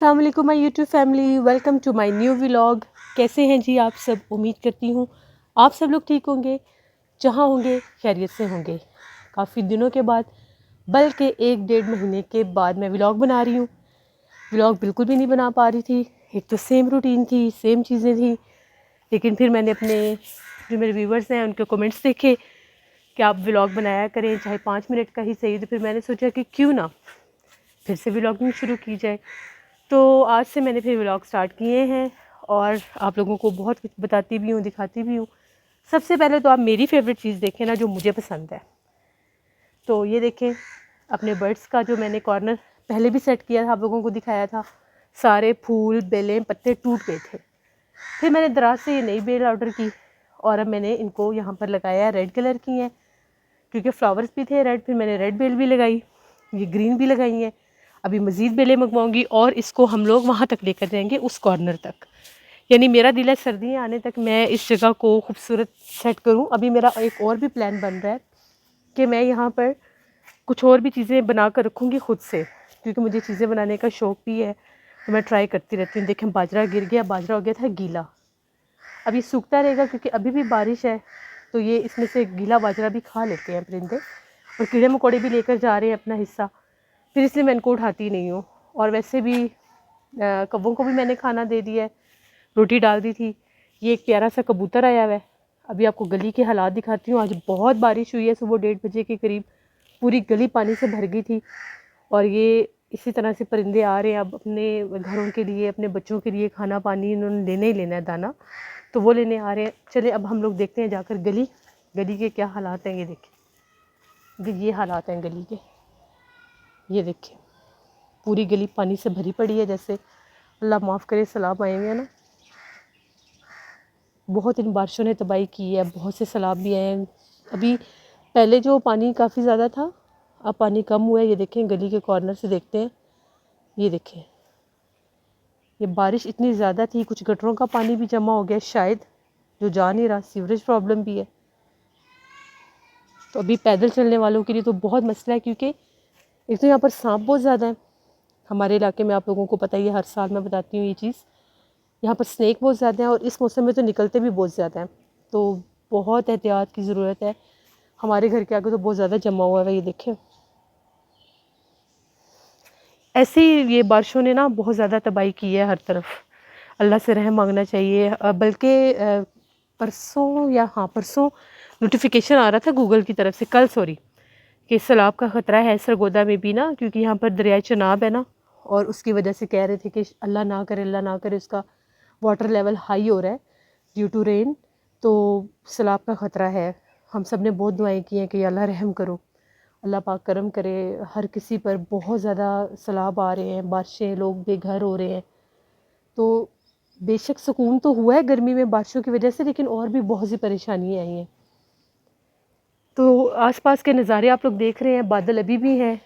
अस्सलाम वालेकुम my YouTube family, welcome to my new vlog. कैसे हैं जी आप सब? उम्मीद करती हूँ आप सब लोग ठीक होंगे, जहाँ होंगे खैरियत से होंगे। काफ़ी दिनों के बाद, बल्कि 1-1.5 महीने के बाद मैं व्लॉग बना रही हूँ। व्लॉग बिल्कुल भी नहीं बना पा रही थी। एक तो सेम रूटीन थी, सेम चीज़ें थी, लेकिन फिर मैंने अपने जो मेरे व्यूवर्स हैं उनके कमेंट्स देखे कि आप व्लॉग बनाया करें, चाहे 5 मिनट का ही सही। तो फिर मैंने सोचा कि क्यों ना फिर से व्लॉगिंग शुरू की जाए। तो आज से मैंने फिर व्लॉग स्टार्ट किए हैं और आप लोगों को बहुत कुछ बताती भी हूँ, दिखाती भी हूँ। सबसे पहले तो आप मेरी फेवरेट चीज़ देखें ना, जो मुझे पसंद है। तो ये देखें, अपने बर्ड्स का जो मैंने कॉर्नर पहले भी सेट किया था, आप लोगों को दिखाया था। सारे फूल, बेलें, पत्ते टूट गए थे। फिर मैंने दराज से ये नई बेल ऑर्डर की और अब मैंने इनको यहाँ पर लगाया। रेड कलर की हैं क्योंकि फ्लावर्स भी थे रेड। फिर मैंने रेड बेल भी लगाई, ये ग्रीन भी लगाई हैं। अभी मज़ीद बेलें मंगवाऊंगी और इसको हम लोग वहाँ तक लेकर जाएंगे, उस कॉर्नर तक। यानी मेरा दिल है सर्दियाँ आने तक मैं इस जगह को खूबसूरत सेट करूँ। अभी मेरा एक और भी प्लान बन रहा है कि मैं यहाँ पर कुछ और भी चीज़ें बना कर रखूँगी खुद से, क्योंकि मुझे चीज़ें बनाने का शौक़ भी है। तो मैं ट्राई करती रहती हूँ। देखें, बाजरा गिर गया, बाजरा हो गया था गीला। अब ये सूखता रहेगा क्योंकि अभी भी बारिश है, तो ये इसमें से गीला बाजरा भी खा लेते हैं परिंदे, और कीड़े मकोड़े भी लेकर जा रहे हैं अपना हिस्सा। फिर इसलिए मैं इनको उठाती नहीं हूँ। और वैसे भी कौवों को भी मैंने खाना दे दिया है, रोटी डाल दी थी। ये एक प्यारा सा कबूतर आया हुआ है। अभी आपको गली के हालात दिखाती हूँ। आज बहुत बारिश हुई है, सुबह 1:30 बजे के करीब पूरी गली पानी से भर गई थी। और ये इसी तरह से परिंदे आ रहे हैं अब अपने घरों के लिए, अपने बच्चों के लिए खाना पानी इन्होंने लेने ही लेना है, दाना तो वो लेने आ रहे हैं। चले अब हम लोग देखते हैं जाकर गली के क्या हालात हैं। ये देखें, ये हालात हैं गली के। ये देखिए, पूरी गली पानी से भरी पड़ी है, जैसे अल्लाह माफ़ करे सैलाब आए हुए हैं ना। बहुत इन बारिशों ने तबाही की है, बहुत से सैलाब भी आए हैं। अभी पहले जो पानी काफ़ी ज़्यादा था, अब पानी कम हुआ है। ये देखें, गली के कॉर्नर से देखते हैं। ये देखें, ये बारिश इतनी ज़्यादा थी, कुछ गटरों का पानी भी जमा हो गया शायद, जो जा नहीं रहा। सीवरेज प्रॉब्लम भी है। तो अभी पैदल चलने वालों के लिए तो बहुत मसला है, क्योंकि एक तो यहाँ पर सांप बहुत ज़्यादा है हमारे इलाके में। आप लोगों को पता ही है, हर साल मैं बताती हूँ ये चीज़। यहाँ पर स्नेक बहुत ज़्यादा हैं और इस मौसम में तो निकलते भी बहुत ज़्यादा हैं। तो बहुत एहतियात की ज़रूरत है। हमारे घर के आगे तो बहुत ज़्यादा जमा हुआ है। ये देखें, ऐसे ही ये बारिशों ने ना बहुत ज़्यादा तबाही की है हर तरफ। अल्लाह से रहम मांगना चाहिए। बल्कि परसों नोटिफिकेशन आ रहा था गूगल की तरफ से, कल सॉरी, कि सैलाब का ख़तरा है सरगोदा में भी ना, क्योंकि यहाँ पर दरियाए चनाब है ना, और उसकी वजह से कह रहे थे कि अल्लाह ना करे उसका वाटर लेवल हाई हो रहा है ड्यू टू रेन, तो सैलाब का ख़तरा है। हम सब ने बहुत दुआएं की हैं कि अल्लाह रहम करो, अल्लाह पाक करम करे हर किसी पर। बहुत ज़्यादा सैलाब आ रहे हैं, बारिशें, लोग बेघर हो रहे हैं। तो बेशक सुकून तो हुआ है गर्मी में बारिशों की वजह से, लेकिन और भी बहुत सी परेशानियाँ आई हैं। तो आसपास के नज़ारे आप लोग देख रहे हैं, बादल अभी भी हैं,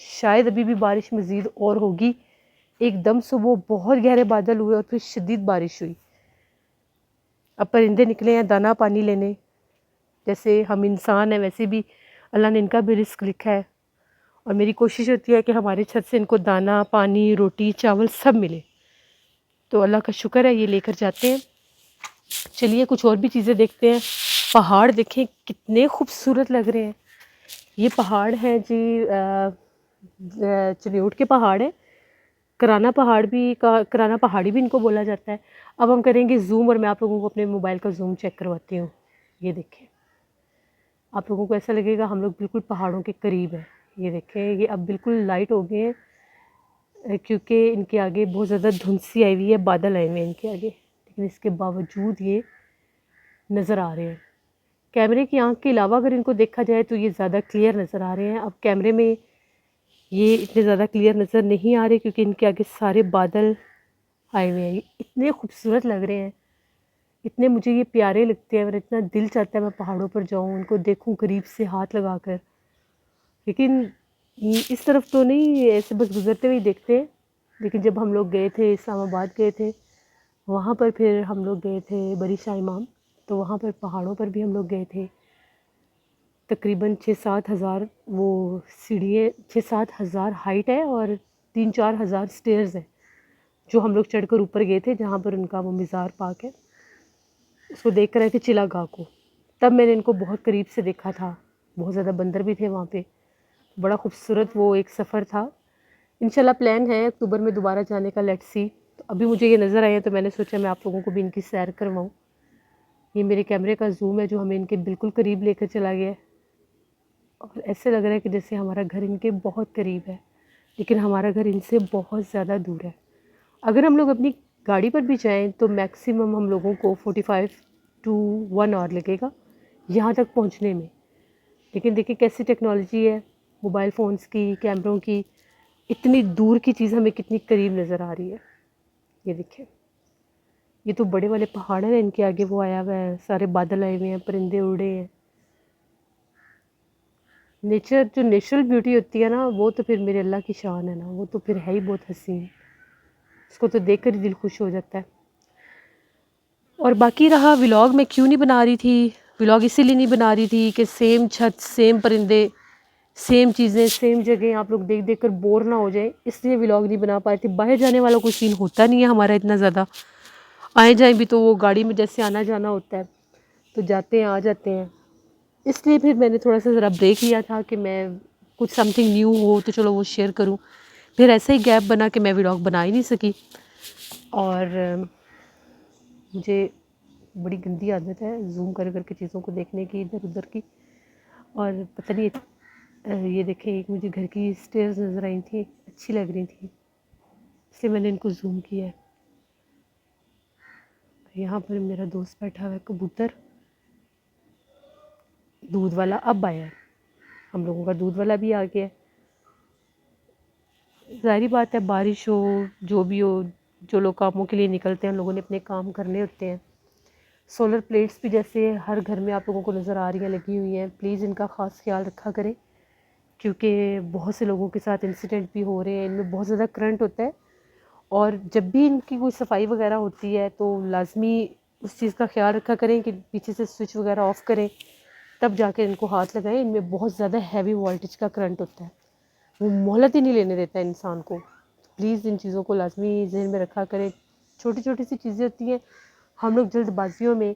शायद अभी भी बारिश मज़ीद और होगी। एकदम सुबह बहुत गहरे बादल हुए और फिर शदीद बारिश हुई। अब परिंदे निकले हैं दाना पानी लेने। जैसे हम इंसान हैं, वैसे भी अल्लाह ने इनका भी रिस्क लिखा है, और मेरी कोशिश होती है कि हमारी छत से इनको दाना पानी, रोटी, चावल सब मिले। तो अल्लाह का शुक्र है, ये लेकर जाते हैं। चलिए कुछ और भी चीज़ें देखते हैं। पहाड़ देखें कितने खूबसूरत लग रहे हैं। ये पहाड़ है जी, चनियोट के पहाड़ है। कराना पहाड़ी भी इनको बोला जाता है। अब हम करेंगे जूम और मैं आप लोगों को अपने मोबाइल का जूम चेक करवाती हूँ। ये देखें, आप लोगों को ऐसा लगेगा हम लोग बिल्कुल पहाड़ों के करीब हैं। ये देखें, ये अब बिल्कुल लाइट हो गए हैं, क्योंकि इनके आगे बहुत ज़्यादा धुंध सी आई हुई है, बादल आए हुए हैं इनके आगे, लेकिन इसके बावजूद ये नज़र आ रहे हैं। कैमरे की आंख के अलावा अगर इनको देखा जाए तो ये ज़्यादा क्लियर नज़र आ रहे हैं। अब कैमरे में ये इतने ज़्यादा क्लियर नज़र नहीं आ रहे, क्योंकि इनके आगे सारे बादल आए हुए हैं। ये इतने खूबसूरत लग रहे हैं, इतने मुझे ये प्यारे लगते हैं। मेरा इतना दिल चाहता है मैं पहाड़ों पर जाऊँ, उनको देखूँ करीब से हाथ लगा कर। लेकिन इस तरफ तो नहीं, ऐसे बस गुज़रते हुए देखते हैं। लेकिन जब हम लोग गए थे, इस्लामाबाद गए थे, वहाँ पर फिर हम लोग गए थे बड़ी शाह इमाम, तो वहाँ पर पहाड़ों पर भी हम लोग गए थे। तकरीबन 6-7 हज़ार वो सीढ़ियाँ, 6-7 हज़ार हाइट है और 3-4 हज़ार स्टेयर्स हैं। जो हम लोग चढ़कर ऊपर गए थे, जहाँ पर उनका वो मज़ार पाक है, उसको देख कर आए थे, चिलागाह को। तब मैंने इनको बहुत करीब से देखा था। बहुत ज़्यादा बंदर भी थे वहाँ पे। बड़ा खूबसूरत वो एक सफ़र था। इंशाल्लाह प्लान है अक्टूबर में दोबारा जाने का, लेट्स सी। तो अभी मुझे ये नज़र आए हैं तो मैंने सोचा मैं आप लोगों को भी इनकी सैर करवाऊँ। ये मेरे कैमरे का जूम है जो हमें इनके बिल्कुल करीब लेकर चला गया है, और ऐसे लग रहा है कि जैसे हमारा घर इनके बहुत करीब है, लेकिन हमारा घर इनसे बहुत ज़्यादा दूर है। अगर हम लोग अपनी गाड़ी पर भी जाएं तो मैक्सिमम हम लोगों को 45 टू 1 आवर लगेगा यहाँ तक पहुँचने में। लेकिन देखिए कैसी टेक्नोलॉजी है मोबाइल फ़ोन्स की, कैमरों की, इतनी दूर की चीज़ हमें कितनी करीब नज़र आ रही है। ये देखिए, ये तो बड़े वाले पहाड़ हैं, इनके आगे वो आया हुआ है, सारे बादल आए हुए हैं, परिंदे उड़े हैं। नेचर, जो नेचुरल ब्यूटी होती है ना, वो तो फिर मेरे अल्लाह की शान है ना, वो तो फिर है ही बहुत हसीन। उसको तो देख कर ही दिल खुश हो जाता है। और बाकी रहा व्लॉग, मैं क्यों नहीं बना रही थी व्लॉग, इसीलिए नहीं बना रही थी कि सेम छत, सेम परिंदे, सेम चीज़ें, सेम जगह आप लोग देख देख कर बोर ना हो जाए, इसलिए व्लॉग नहीं बना पा रही थी। बाहर जाने वाला कोई सीन होता नहीं है हमारा इतना ज़्यादा। आए जाएँ भी तो वो गाड़ी में जैसे आना जाना होता है, तो जाते हैं आ जाते हैं। इसलिए फिर मैंने थोड़ा सा ज़रा ब्रेक लिया था कि मैं कुछ समथिंग न्यू हो तो चलो वो शेयर करूं। फिर ऐसा ही गैप बना कि मैं व्लॉग बना ही नहीं सकी। और मुझे बड़ी गंदी आदत है जूम कर करके चीज़ों को देखने की, इधर उधर की। और पता नहीं, ये देखें, एक मुझे घर की स्टेयर्स नज़र आई थी, अच्छी लग रही थी, इसलिए मैंने इनको जूम किया है। यहाँ पर मेरा दोस्त बैठा हुआ है, कबूतर। दूध वाला अब आया है, हम लोगों का दूध वाला भी आ गया है। ज़ाहिर बात है, बारिश हो, जो भी हो, जो लोग कामों के लिए निकलते हैं, उन लोगों ने अपने काम करने होते हैं। सोलर प्लेट्स भी जैसे हर घर में आप लोगों को नज़र आ रही हैं, लगी हुई हैं। प्लीज़ इनका ख़ास ख्याल रखा करें, क्योंकि बहुत से लोगों के साथ इंसिडेंट भी हो रहे हैं। इनमें बहुत ज़्यादा करंट होता है, और जब भी इनकी कोई सफाई वगैरह होती है तो लाजमी उस चीज़ का ख्याल रखा करें कि पीछे से स्विच वगैरह ऑफ़ करें, तब जाकर इनको हाथ लगाएं। इनमें बहुत ज़्यादा हैवी वोल्टेज का करंट होता है, वो मोहलत ही नहीं लेने देता है इंसान को। प्लीज़ इन चीज़ों को लाजमी जहन में रखा करें। छोटी छोटी सी चीज़ें होती हैं, हम लोग जल्दबाजियों में,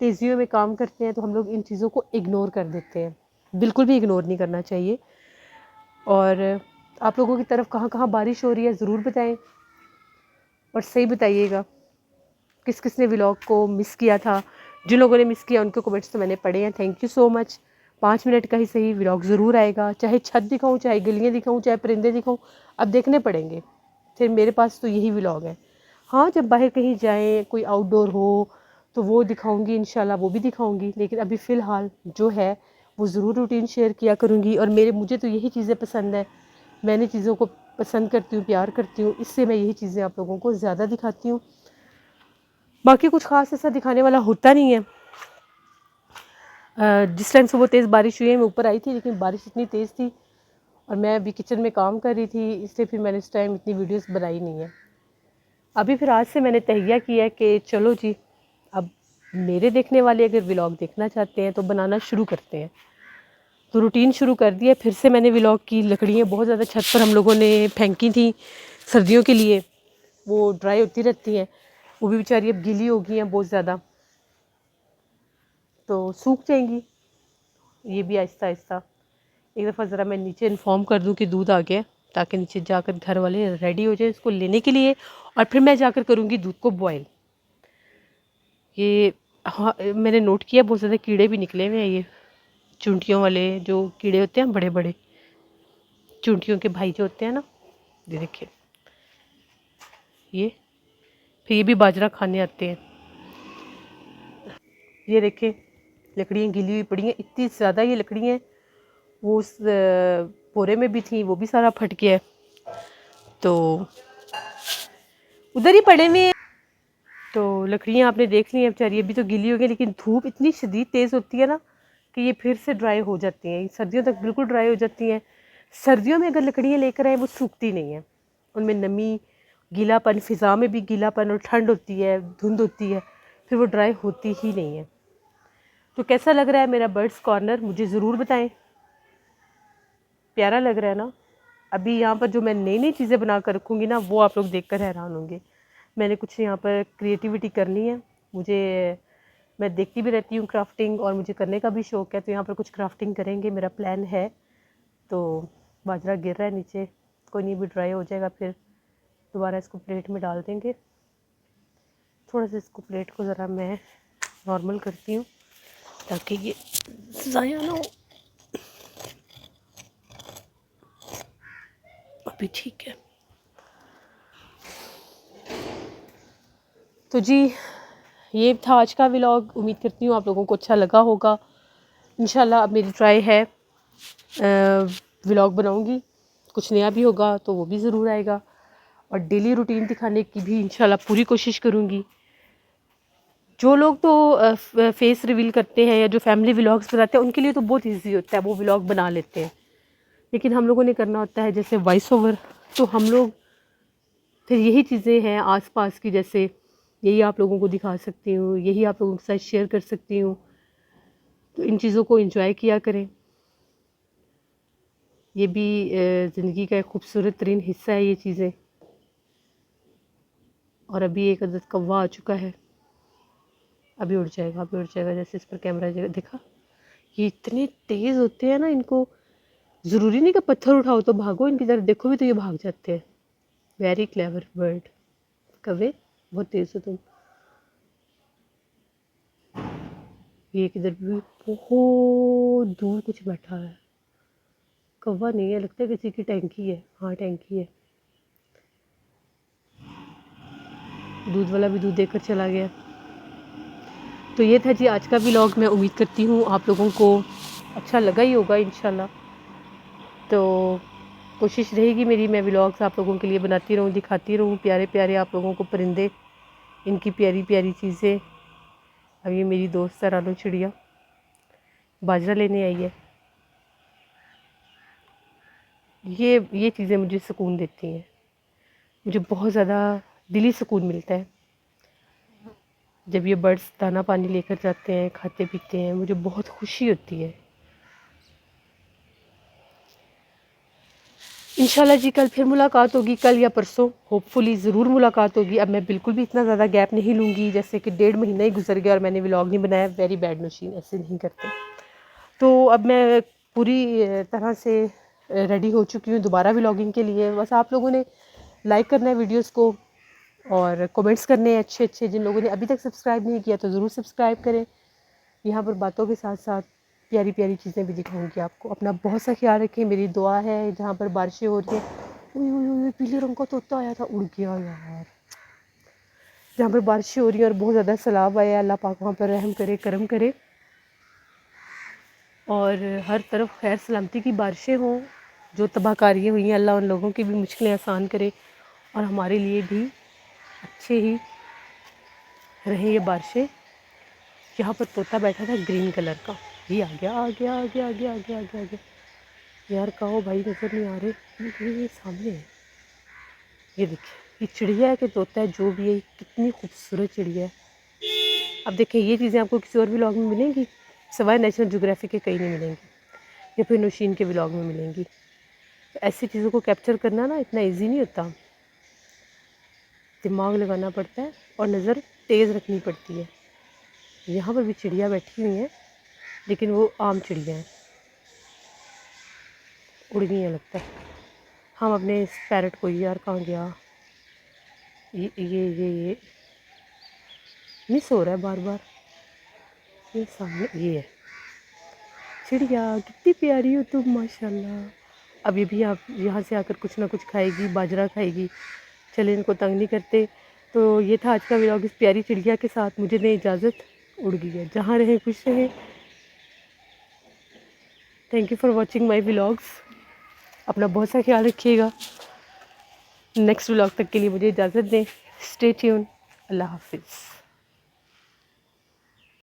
तेज़ियों में काम करते हैं, तो हम लोग इन चीज़ों को इग्नोर कर देते हैं। बिल्कुल भी इग्नोर नहीं करना चाहिए। और आप लोगों की तरफ कहाँ कहाँ बारिश हो रही है ज़रूर बताएं, और सही बताइएगा किस किस ने व्लॉग को मिस किया था। जिन लोगों ने मिस किया उनके कमेंट्स तो मैंने पढ़े हैं, thank you so much. 5 minute का ही सही व्लॉग ज़रूर आएगा, चाहे छत दिखाऊं, चाहे गलियाँ दिखाऊं, चाहे परिंदे दिखाऊं, अब देखने पड़ेंगे। फिर मेरे पास तो यही व्लॉग है। हाँ, जब बाहर कहीं जाएं, कोई आउटडोर हो, तो वो दिखाऊंगी इंशाल्लाह, वो भी दिखाऊंगी। लेकिन अभी फ़िलहाल जो है वो ज़रूर रूटीन शेयर किया करूँगी। और मुझे तो यही चीज़ें पसंद है, मैंने चीज़ों को पसंद करती हूँ, प्यार करती हूँ, इससे मैं यही चीज़ें आप लोगों को ज़्यादा दिखाती हूँ। बाकी कुछ ख़ास ऐसा दिखाने वाला होता नहीं है। जिस टाइम से वो तेज़ बारिश हुई है, मैं ऊपर आई थी, लेकिन बारिश इतनी तेज़ थी और मैं अभी किचन में काम कर रही थी, इसलिए फिर मैंने इस टाइम इतनी वीडियोस बनाई नहीं है। अभी फिर आज से मैंने तहैया किया है कि चलो जी, अब मेरे देखने वाले अगर व्लॉग देखना चाहते हैं तो बनाना शुरू करते हैं। तो रूटीन शुरू कर दिया फिर से मैंने व्लॉग की। लकड़ियाँ बहुत ज़्यादा छत पर हम लोगों ने फेंकी थी सर्दियों के लिए, वो ड्राई होती रहती हैं, वो भी बेचारी अब गीली हो गई हैं बहुत ज़्यादा, तो सूख जाएंगी। ये भी आहिस्ता आहिस्ता। एक दफ़ा ज़रा मैं नीचे इन्फॉर्म कर दूं कि दूध आ गया, ताकि नीचे जाकर घर वाले रेडी हो जाए इसको लेने के लिए, और फिर मैं जाकर करूँगी दूध को बॉयल। ये हाँ, मैंने नोट किया बहुत ज़्यादा कीड़े भी निकले हुए हैं, ये चूंटियों वाले जो कीड़े होते हैं, बड़े बड़े चूंटियों के भाई जो होते हैं ना, ये देखिए, ये फिर ये भी बाजरा खाने आते हैं। ये देखें, लकड़ियाँ गीली हुई पड़ी हैं, इतनी ज़्यादा ये लकड़ियाँ वो उस बोरे में भी थी, वो भी सारा फट गया है, तो उधर ही पड़े हुए हैं। तो लकड़ियाँ आपने देख ली हैं बेचारी, अभी तो गीली हो गई, लेकिन धूप इतनी शदीद तेज़ होती है ना कि ये फिर से ड्राई हो जाती हैं। सर्दियों तक बिल्कुल ड्राई हो जाती हैं। सर्दियों में अगर लकड़ियाँ लेकर आए वो सूखती नहीं हैं, उनमें नमी, गीलापन, फ़िज़ा में भी गीलापन और ठंड होती है, धुंध होती है, फिर वो ड्राई होती ही नहीं है। तो कैसा लग रहा है मेरा बर्ड्स कॉर्नर, मुझे ज़रूर बताएं। प्यारा लग रहा है ना? अभी यहाँ पर जो मैं नई नई चीज़ें बना कर रखूँगी ना, वो आप लोग देख कर हैरान होंगे। मैंने कुछ यहाँ पर क्रिएटिविटी करनी है। मैं देखती भी रहती हूँ क्राफ्टिंग और मुझे करने का भी शौक़ है, तो यहाँ पर कुछ क्राफ्टिंग करेंगे, मेरा प्लान है। तो बाजरा गिर रहा है नीचे, कोई नहीं, भी ड्राई हो जाएगा, फिर दोबारा इसको प्लेट में डाल देंगे। थोड़ा सा इसको प्लेट को ज़रा मैं नॉर्मल करती हूँ ताकि ये ज़ाया ना हो। अभी ठीक है। तो जी ये था आज का व्लॉग। उम्मीद करती हूँ आप लोगों को अच्छा लगा होगा। इंशाल्लाह अब मेरी ट्राई है व्लॉग बनाऊँगी, कुछ नया भी होगा तो वो भी ज़रूर आएगा, और डेली रूटीन दिखाने की भी इंशाल्लाह पूरी कोशिश करूँगी। जो लोग तो फेस रिवील करते हैं या जो फैमिली व्लॉग्स बनाते हैं उनके लिए तो बहुत इजी होता है, वो व्लॉग बना लेते हैं। लेकिन हम लोगों ने करना होता है जैसे वॉइस ओवर, तो हम लोग फिर यही चीज़ें हैं आसपास की, जैसे यही आप लोगों को दिखा सकती हूँ, यही आप लोगों के साथ शेयर कर सकती हूँ। तो इन चीज़ों को एंजॉय किया करें, ये भी ज़िंदगी का एक खूबसूरत तरीन हिस्सा है ये चीज़ें। और अभी एक अदद कौवा आ चुका है, अभी उड़ जाएगा, अभी उड़ जाएगा। जैसे इस पर कैमरा देखा, ये इतने तेज़ होते हैं ना, इनको ज़रूरी नहीं कि पत्थर उठाओ तो भागो, इनकी तरफ देखो भी तो ये भाग जाते हैं। Very clever bird. कौवे बहुत तेज़ हो तुम। ये किधर भी बहुत दूर कुछ बैठा है, कौवा नहीं है, लगता है किसी की टैंकी है। हाँ टैंकी है। दूध वाला भी दूध देकर चला गया। तो ये था जी आज का व्लॉग। मैं उम्मीद करती हूँ आप लोगों को अच्छा लगा ही होगा इंशाल्लाह। तो कोशिश रहेगी मेरी, मैं व्लॉग्स आप लोगों के लिए बनाती रहूँ, दिखाती रहूँ प्यारे प्यारे आप लोगों को परिंदे, इनकी प्यारी प्यारी चीज़ें। अब ये मेरी दोस्त है रानू चिड़िया, बाजरा लेने आई है। ये चीज़ें मुझे सुकून देती हैं, मुझे बहुत ज़्यादा दिली सुकून मिलता है जब ये बर्ड्स दाना पानी लेकर जाते हैं, खाते पीते हैं, मुझे बहुत खुशी होती है। इंशाल्लाह जी कल फिर मुलाकात होगी, कल या परसों होपफुली ज़रूर मुलाकात होगी। अब मैं बिल्कुल भी इतना ज़्यादा गैप नहीं लूँगी, जैसे कि 1.5 महीना ही गुजर गया और मैंने व्लॉग नहीं बनाया। वेरी बैड मशीन, ऐसे नहीं करते। तो अब मैं पूरी तरह से रेडी हो चुकी हूँ दोबारा व्लॉगिंग के लिए। बस आप लोगों ने लाइक करना है वीडियोज़ को और कमेंट्स करने हैं अच्छे अच्छे। जिन लोगों ने अभी तक सब्सक्राइब नहीं किया तो ज़रूर सब्सक्राइब करें। यहाँ पर बातों के साथ साथ प्यारी प्यारी चीज़ें भी दिखाऊंगी आपको। अपना बहुत सा ख्याल रखें, मेरी दुआ है। जहाँ पर बारिशें हो रही हैं, पीले रंग का तोता आया था, उड़ गया यार। जहाँ पर बारिशें हो रही हैं और बहुत ज़्यादा सैलाब आया, अल्लाह पाक वहाँ पर रहम करे, करम करे और हर तरफ खैर सलामती की बारिशें हों। जो तबाहकारियाँ हुई हैं, अल्लाह उन लोगों की भी मुश्किलें आसान करे और हमारे लिए भी अच्छे ही रहें ये बारिशें। यहाँ पर तोता बैठा था ग्रीन कलर का, ये आ गया आ गया आ गया आ गया आ गया आ गया आ गया। यार कहो भाई, नज़र नहीं आ रहे, ये सामने है। ये देखिए, ये चिड़िया है कि तोता है, जो भी है, कितनी खूबसूरत चिड़िया है। अब देखिए, ये चीज़ें आपको किसी और व्लॉग में मिलेंगी सिवाय नेशनल ज्योग्राफिक के, कहीं नहीं मिलेंगी, या फिर नौशीन के व्लॉग में मिलेंगी। तो ऐसी चीज़ों को कैप्चर करना ना इतना ईजी नहीं होता, दिमाग लगाना पड़ता है और नज़र तेज़ रखनी पड़ती है। यहाँ पर भी चिड़िया बैठी हुई हैं, लेकिन वो आम चिड़िया हैं, उड़ गई हैं लगता है। हम अपने इस पैरट को, यार कहाँ गया, ये मिस हो रहा है बार बार। ये सामने ये है चिड़िया, कितनी प्यारी हो तुम माशाल्लाह। अब ये भी आप यहाँ से आकर कुछ ना कुछ खाएगी, बाजरा खाएगी। चले, इनको तंग नहीं करते। तो ये था आज का व्लॉग इस प्यारी चिड़िया के साथ। मुझे दे इजाज़त, उड़ गई है। जहाँ रहे खुश रहे। Thank you for watching my vlogs. अपना बहुत सा ख्याल रखिएगा। नेक्स्ट व्लॉग तक के लिए मुझे इजाज़त दें। Stay tune. अल्लाह हाफिज़।